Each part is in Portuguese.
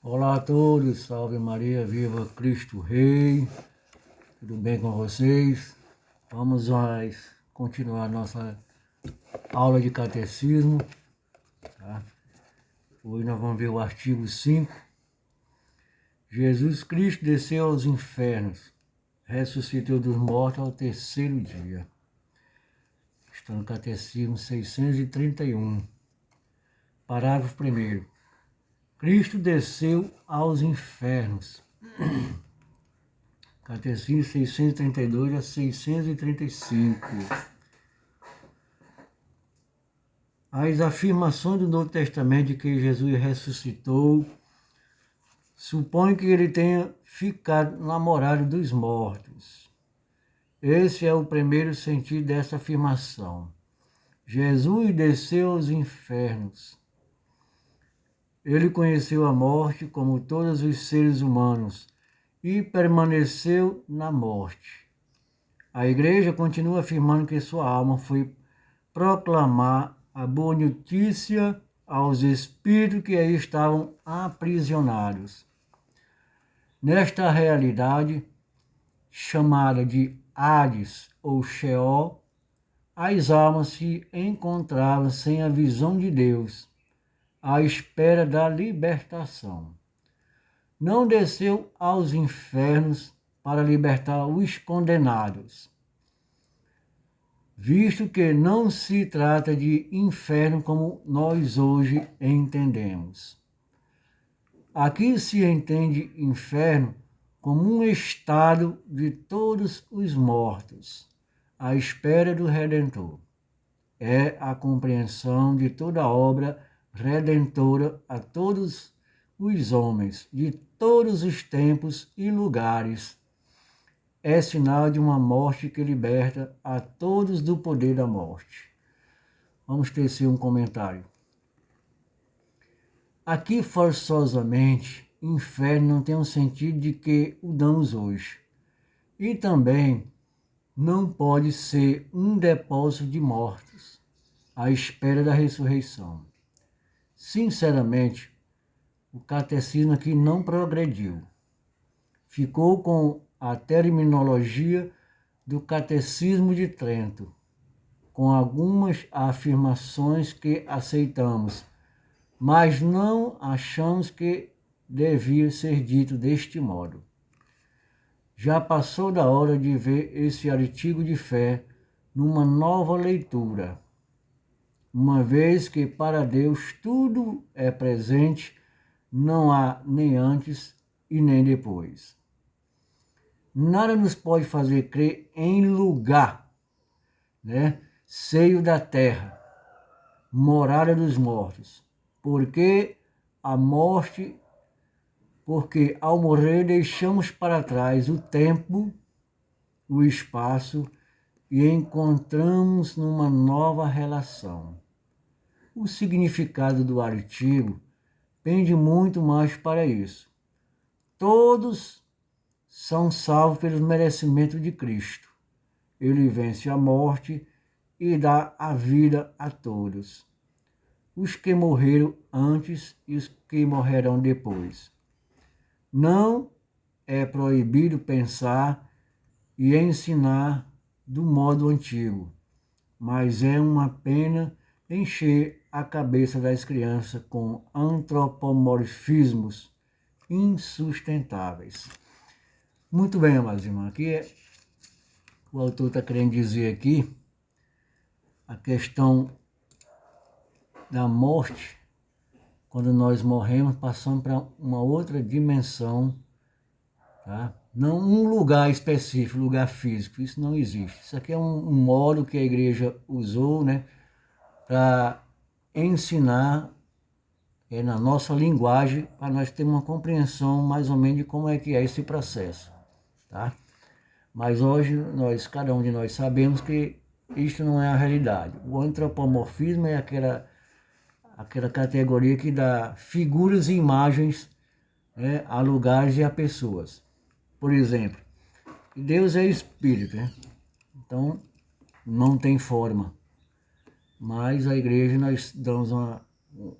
Olá a todos, salve Maria, viva Cristo Rei, tudo bem com vocês? Vamos continuar nossa aula de catecismo, tá? Hoje nós vamos ver o artigo 5. Jesus Cristo desceu aos infernos, ressuscitou dos mortos ao terceiro dia. Está no catecismo 631, parágrafo 1º. Cristo desceu aos infernos. Catecismo 632 a 635. As afirmações do Novo Testamento de que Jesus ressuscitou supõem que ele tenha ficado na morada dos mortos. Esse é o primeiro sentido dessa afirmação. Jesus desceu aos infernos. Ele conheceu a morte como todos os seres humanos e permaneceu na morte. A Igreja continua afirmando que sua alma foi proclamar a boa notícia aos espíritos que aí estavam aprisionados. Nesta realidade, chamada de Hades ou Sheol, as almas se encontravam sem a visão de Deus, à espera da libertação. Não desceu aos infernos para libertar os condenados, visto que não se trata de inferno como nós hoje entendemos. Aqui se entende inferno como um estado de todos os mortos, à espera do Redentor. É a compreensão de toda a obra redentora a todos os homens, de todos os tempos e lugares. É sinal de uma morte que liberta a todos do poder da morte. Vamos tecer um comentário. Aqui, forçosamente, inferno não tem um sentido de que o damos hoje. E também não pode ser um depósito de mortos, à espera da ressurreição. Sinceramente, o catecismo aqui não progrediu. Ficou com a terminologia do Catecismo de Trento, com algumas afirmações que aceitamos, mas não achamos que devia ser dito deste modo. Já passou da hora de ver esse artigo de fé numa nova leitura, uma vez que para Deus tudo é presente, não há nem antes e nem depois. Nada nos pode fazer crer em lugar, seio da terra, morada dos mortos, porque ao morrer deixamos para trás o tempo, o espaço e encontramos numa nova relação. O significado do artigo pende muito mais para isso. Todos são salvos pelo merecimento de Cristo. Ele vence a morte e dá a vida a todos, os que morreram antes e os que morrerão depois. Não é proibido pensar e ensinar do modo antigo, mas é uma pena encher a cabeça das crianças com antropomorfismos insustentáveis. Muito bem, amados irmãos, aqui o autor está querendo dizer aqui a questão da morte. Quando nós morremos, passamos para uma outra dimensão, tá? Não um lugar específico, lugar físico, isso não existe. Isso aqui é um modo que a igreja usou, para ensinar na nossa linguagem, para nós termos uma compreensão mais ou menos de como é que é esse processo, tá? Mas hoje, cada um de nós sabemos que isto não é a realidade. O antropomorfismo é aquela categoria que dá figuras e imagens, a lugares e a pessoas. Por exemplo, Deus é espírito, então não tem forma. Mas a igreja nós damos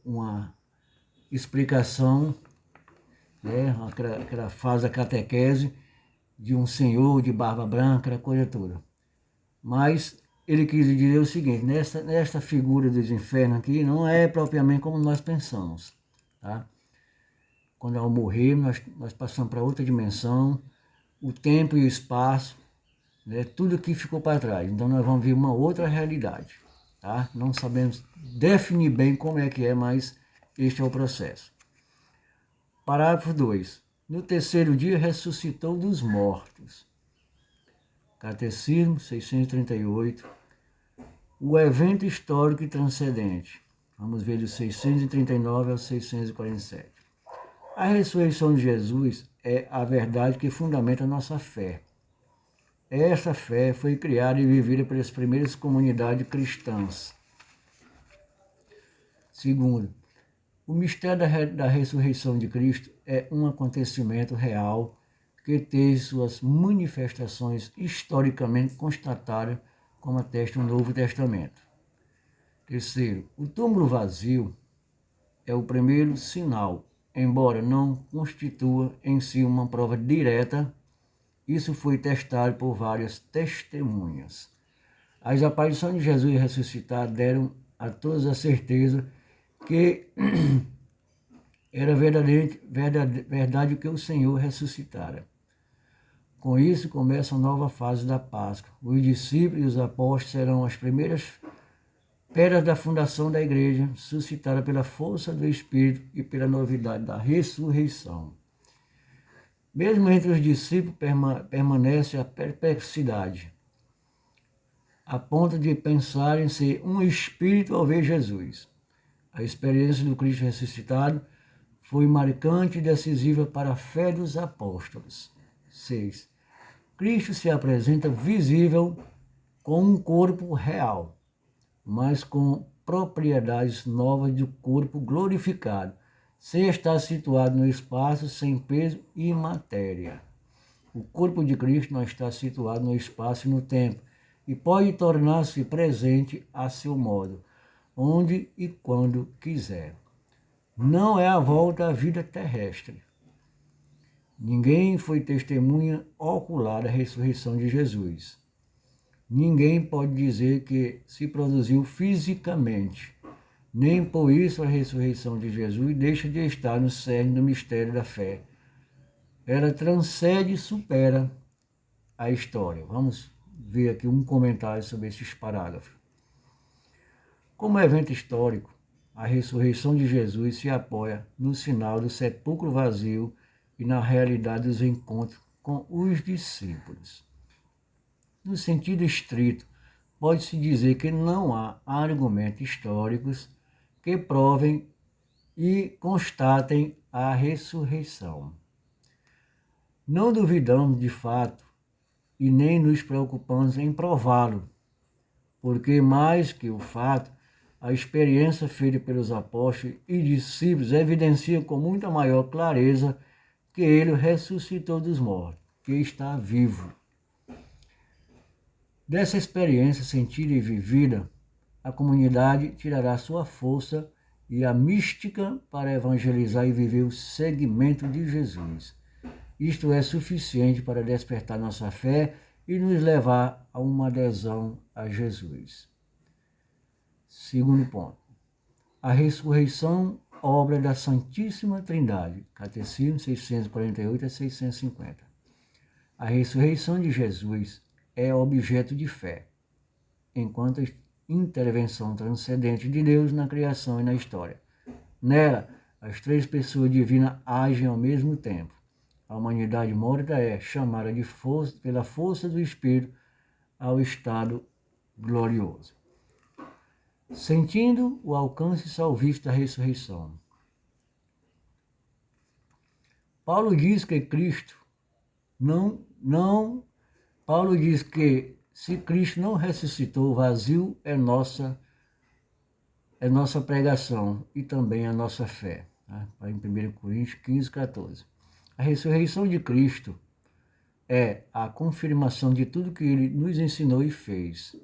uma explicação aquela fase da catequese de um senhor de barba branca, aquela coisa toda. Mas ele quis dizer o seguinte, nesta figura dos infernos aqui, não é propriamente como nós pensamos. Tá? Quando ao morrer, nós passamos para outra dimensão, o tempo e o espaço, né, tudo aqui ficou para trás. Então nós vamos ver uma outra realidade. Tá? Não sabemos definir bem como é que é, mas este é o processo. Parágrafo 2. No terceiro dia ressuscitou dos mortos. Catecismo 638. O evento histórico e transcendente. Vamos ver do 639 ao 647. A ressurreição de Jesus é a verdade que fundamenta a nossa fé. Essa fé foi criada e vivida pelas primeiras comunidades cristãs. Segundo, o mistério da ressurreição de Cristo é um acontecimento real que teve suas manifestações historicamente constatadas, como atesta o Novo Testamento. Terceiro, o túmulo vazio é o primeiro sinal, embora não constitua em si uma prova direta. Isso foi testado por várias testemunhas. As aparições de Jesus ressuscitado deram a todos a certeza que era verdade que o Senhor ressuscitara. Com isso começa a nova fase da Páscoa. Os discípulos e os apóstolos serão as primeiras pedras da fundação da igreja, suscitada pela força do Espírito e pela novidade da ressurreição. Mesmo entre os discípulos permanece a perplexidade, a ponto de pensar em ser um espírito ao ver Jesus. A experiência do Cristo ressuscitado foi marcante e decisiva para a fé dos apóstolos. 6. Cristo se apresenta visível com um corpo real, mas com propriedades novas do corpo glorificado, sem estar situado no espaço, sem peso e matéria. O corpo de Cristo não está situado no espaço e no tempo, e pode tornar-se presente a seu modo, onde e quando quiser. Não é a volta à vida terrestre. Ninguém foi testemunha ocular da ressurreição de Jesus. Ninguém pode dizer que se produziu fisicamente. Nem por isso a ressurreição de Jesus deixa de estar no cerne do mistério da fé. Ela transcende e supera a história. Vamos ver aqui um comentário sobre esses parágrafos. Como evento histórico, a ressurreição de Jesus se apoia no sinal do sepulcro vazio e na realidade dos encontros com os discípulos. No sentido estrito, pode-se dizer que não há argumentos históricos que provem e constatem a ressurreição. Não duvidamos de fato e nem nos preocupamos em prová-lo, porque mais que o fato, a experiência feita pelos apóstolos e discípulos evidencia com muita maior clareza que ele ressuscitou dos mortos, que está vivo. Dessa experiência sentida e vivida, a comunidade tirará sua força e a mística para evangelizar e viver o seguimento de Jesus. Isto é suficiente para despertar nossa fé e nos levar a uma adesão a Jesus. Segundo ponto. A ressurreição, obra da Santíssima Trindade. Catecismo 648 a 650. A ressurreição de Jesus é objeto de fé, enquanto intervenção transcendente de Deus na criação e na história. Nela, as três pessoas divinas agem ao mesmo tempo. A humanidade morta é chamada de força, pela força do Espírito ao estado glorioso. Sentindo o alcance salvífico da ressurreição. Paulo diz que Paulo diz que se Cristo não ressuscitou, vazio é nossa pregação e também a nossa fé. Tá? Em 1 Coríntios 15, 14. A ressurreição de Cristo é a confirmação de tudo que ele nos ensinou e fez.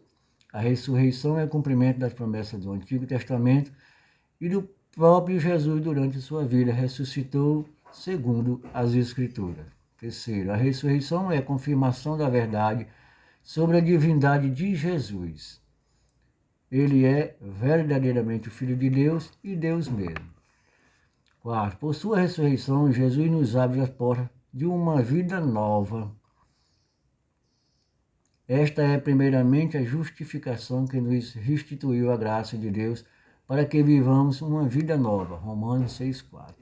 A ressurreição é o cumprimento das promessas do Antigo Testamento e do próprio Jesus durante sua vida. Ressuscitou segundo as Escrituras. Terceiro, a ressurreição é a confirmação da verdade sobre a divindade de Jesus. Ele é verdadeiramente o Filho de Deus e Deus mesmo. Quarto, por sua ressurreição, Jesus nos abre as portas de uma vida nova. Esta é primeiramente a justificação que nos restituiu a graça de Deus para que vivamos uma vida nova. Romanos 6,4.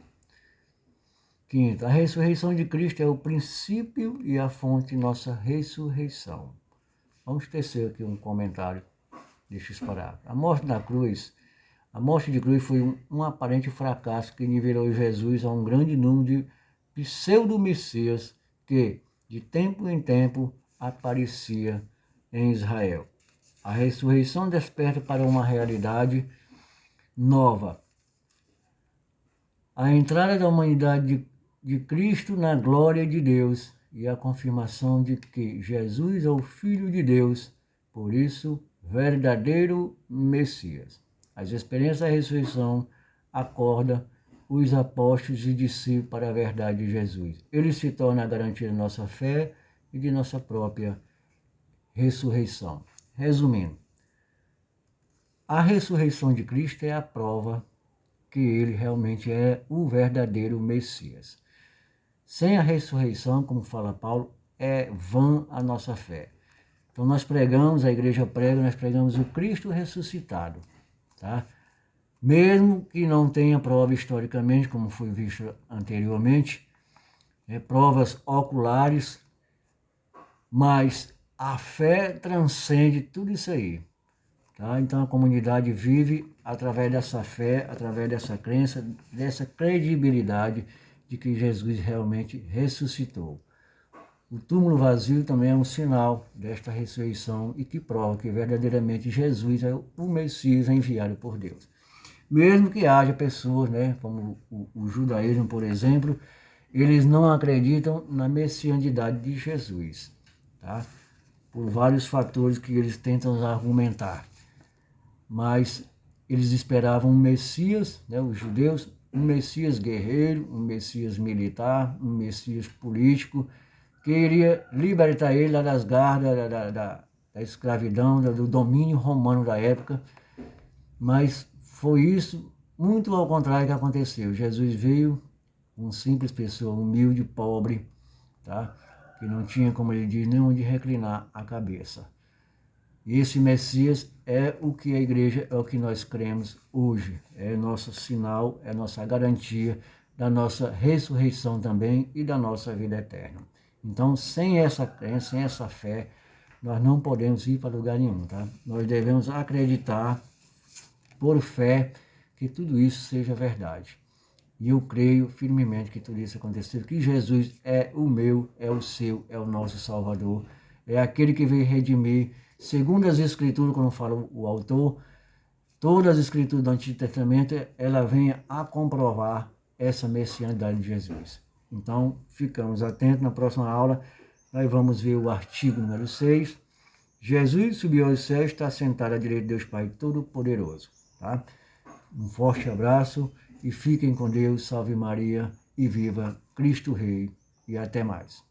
Quinto, a ressurreição de Cristo é o princípio e a fonte de nossa ressurreição. Vamos tecer aqui um comentário destes parágrafos. A morte de cruz foi um aparente fracasso que nivelou Jesus a um grande número de pseudo-messias que, de tempo em tempo, aparecia em Israel. A ressurreição desperta para uma realidade nova. A entrada da humanidade de Cristo na glória de Deus e a confirmação de que Jesus é o Filho de Deus, por isso, verdadeiro Messias. As experiências da ressurreição acordam os apóstolos e discípulos para a verdade de Jesus. Ele se torna a garantia de nossa fé e de nossa própria ressurreição. Resumindo, a ressurreição de Cristo é a prova que ele realmente é o verdadeiro Messias. Sem a ressurreição, como fala Paulo, é vã a nossa fé. Então nós pregamos, a igreja prega, nós pregamos o Cristo ressuscitado, tá? Mesmo que não tenha prova historicamente, como foi visto anteriormente, provas oculares, mas a fé transcende tudo isso aí. Tá? Então a comunidade vive através dessa fé, através dessa crença, dessa credibilidade de que Jesus realmente ressuscitou. O túmulo vazio também é um sinal desta ressurreição e que prova que verdadeiramente Jesus é o Messias enviado por Deus. Mesmo que haja pessoas, como o judaísmo, por exemplo, eles não acreditam na messianidade de Jesus, tá? Por vários fatores que eles tentam argumentar. Mas eles esperavam um Messias, os judeus, um Messias guerreiro, um Messias militar, um Messias político, que iria libertar ele lá das garras da escravidão, do domínio romano da época. Mas foi isso, muito ao contrário, que aconteceu. Jesus veio, uma simples pessoa, humilde, pobre, tá? Que não tinha, como ele diz, nem onde reclinar a cabeça. E esse Messias é o que a igreja, é o que nós cremos hoje. É nosso sinal, é nossa garantia da nossa ressurreição também e da nossa vida eterna. Então, sem essa crença, sem essa fé, nós não podemos ir para lugar nenhum, tá? Nós devemos acreditar, por fé, que tudo isso seja verdade. E eu creio firmemente que tudo isso aconteceu, que Jesus é o meu, é o seu, é o nosso Salvador, é aquele que veio redimir, segundo as Escrituras, como fala o autor, todas as Escrituras do Antigo Testamento, ela vem a comprovar essa messianidade de Jesus. Então, ficamos atentos, na próxima aula nós vamos ver o artigo número 6. Jesus subiu aos céus, está sentado à direita de Deus Pai Todo-Poderoso. Tá? Um forte abraço e fiquem com Deus, salve Maria e viva Cristo Rei. E até mais.